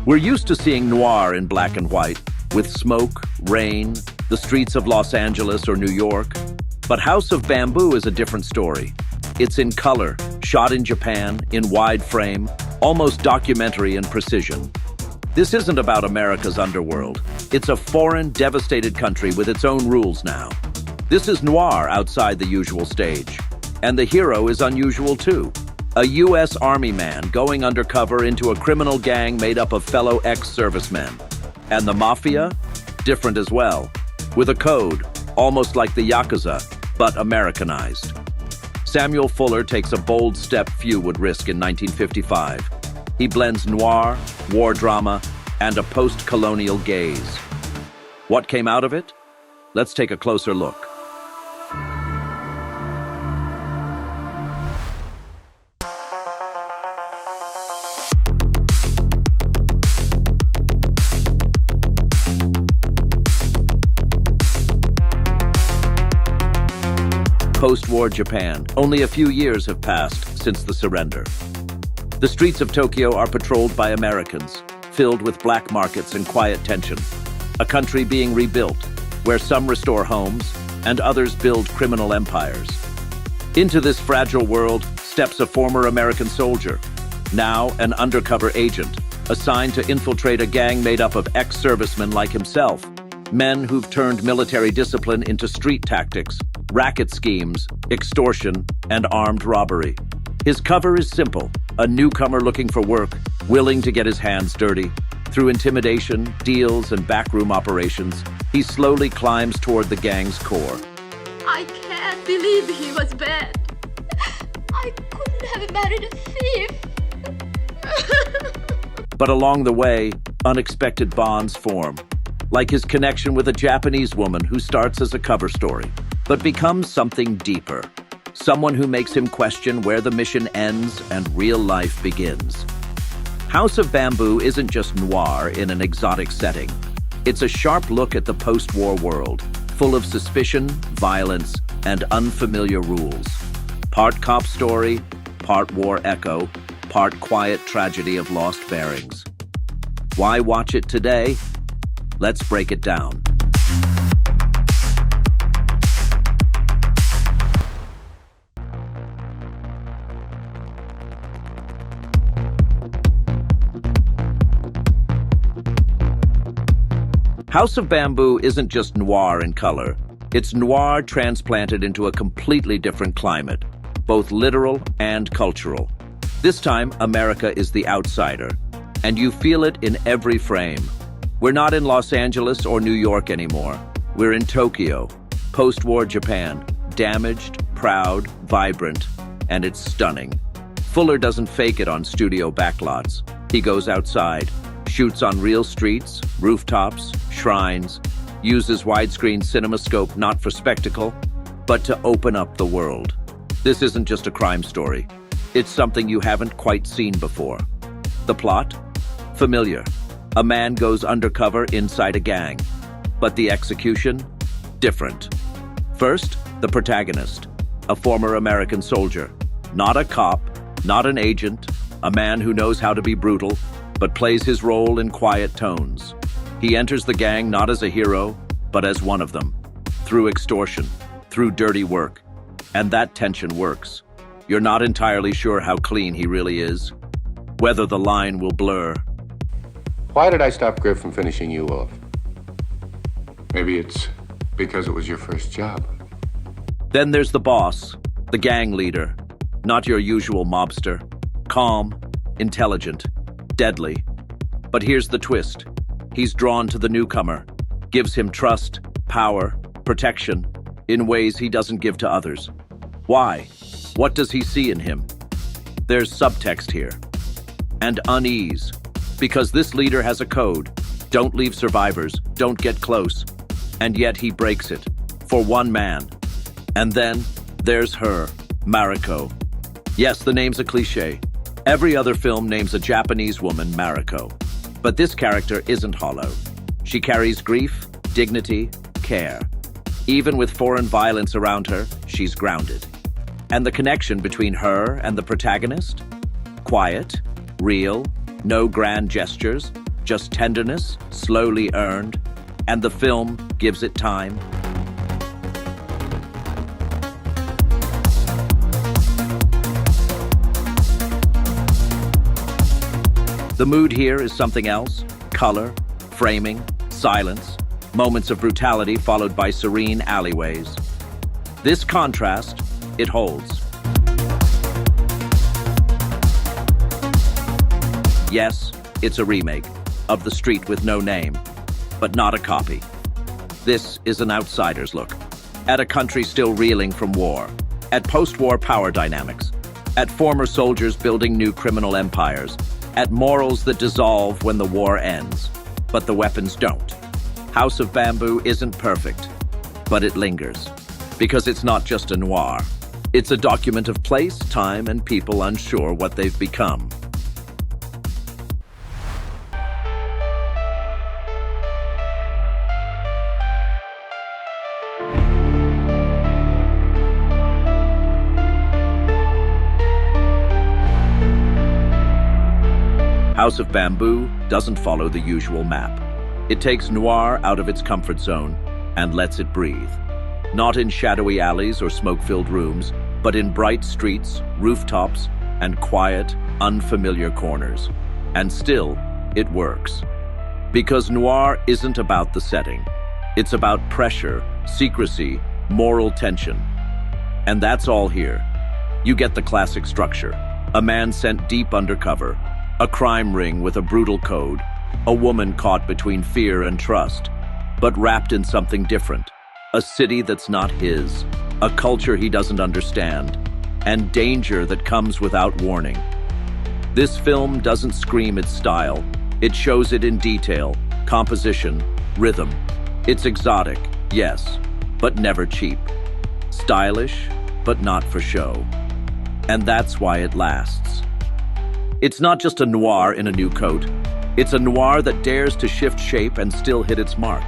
We're used to seeing noir in black and white, with smoke, rain, the streets of Los Angeles or New York. But House of Bamboo is a different story. It's in color, shot in Japan, in wide frame, almost documentary in precision. This isn't about America's underworld. It's a foreign, devastated country with its own rules now. This is noir outside the usual stage. And the hero is unusual too. A U.S. Army man going undercover into a criminal gang made up of fellow ex-servicemen. And the mafia? Different as well. With a code, almost like the Yakuza, but Americanized. Samuel Fuller takes a bold step few would risk in 1955. He blends noir, war drama, and a post-colonial gaze. What came out of it? Let's take a closer look. Post-war Japan. Only a few years have passed since the surrender. The streets of Tokyo are patrolled by Americans, filled with black markets and quiet tension. A country being rebuilt, where some restore homes and others build criminal empires. Into this fragile world steps a former American soldier, now an undercover agent, assigned to infiltrate a gang made up of ex-servicemen like himself, men who've turned military discipline into street tactics, racket schemes, extortion, and armed robbery. His cover is simple, a newcomer looking for work, willing to get his hands dirty. Through intimidation, deals, and backroom operations, he slowly climbs toward the gang's core. I can't believe he was bad. I couldn't have married a thief. But along the way, unexpected bonds form, like his connection with a Japanese woman who starts as a cover story, but becomes something deeper. Someone who makes him question where the mission ends and real life begins. House of Bamboo isn't just noir in an exotic setting. It's a sharp look at the post-war world, full of suspicion, violence, and unfamiliar rules. Part cop story, part war echo, part quiet tragedy of lost bearings. Why watch it today? Let's break it down. House of Bamboo isn't just noir in color. It's noir transplanted into a completely different climate, both literal and cultural. This time, America is the outsider, and you feel it in every frame. We're not in Los Angeles or New York anymore. We're in Tokyo, post-war Japan, damaged, proud, vibrant, and it's stunning. Fuller doesn't fake it on studio backlots. He goes outside, shoots on real streets, rooftops, shrines, uses widescreen cinemascope not for spectacle, but to open up the world. This isn't just a crime story. It's something you haven't quite seen before. The plot? Familiar. A man goes undercover inside a gang. But the execution? Different. First, the protagonist, a former American soldier. Not a cop, not an agent, a man who knows how to be brutal, but plays his role in quiet tones. He enters the gang not as a hero, but as one of them, through extortion, through dirty work. And that tension works. You're not entirely sure how clean he really is, whether the line will blur. Why did I stop Griff from finishing you off? Maybe it's because it was your first job. Then there's the boss, the gang leader, not your usual mobster. Calm, intelligent, deadly. But here's the twist. He's drawn to the newcomer, gives him trust, power, protection, in ways he doesn't give to others. Why? What does he see in him? There's subtext here. And unease. Because this leader has a code. Don't leave survivors, don't get close. And yet he breaks it. For one man. And then, there's her, Mariko. Yes, the name's a cliché. Every other film names a Japanese woman Mariko. But this character isn't hollow. She carries grief, dignity, care. Even with foreign violence around her, she's grounded. And the connection between her and the protagonist? Quiet, real, no grand gestures, just tenderness, slowly earned, and the film gives it time. The mood here is something else: color, framing, silence, moments of brutality followed by serene alleyways. This contrast, it holds. Yes, it's a remake of The Street with No Name, but not a copy. This is an outsider's look at a country still reeling from war, at post-war power dynamics, at former soldiers building new criminal empires, at morals that dissolve when the war ends, but the weapons don't. House of Bamboo isn't perfect, but it lingers, because it's not just a noir. It's a document of place, time, and people unsure what they've become. House of Bamboo doesn't follow the usual map. It takes noir out of its comfort zone and lets it breathe. Not in shadowy alleys or smoke-filled rooms, but in bright streets, rooftops, and quiet, unfamiliar corners. And still, it works. Because noir isn't about the setting. It's about pressure, secrecy, moral tension. And that's all here. You get the classic structure. A man sent deep undercover, a crime ring with a brutal code, a woman caught between fear and trust, but wrapped in something different. A city that's not his, a culture he doesn't understand, and danger that comes without warning. This film doesn't scream its style. It shows it in detail, composition, rhythm. It's exotic, yes, but never cheap. Stylish, but not for show. And that's why it lasts. It's not just a noir in a new coat. It's a noir that dares to shift shape and still hit its mark.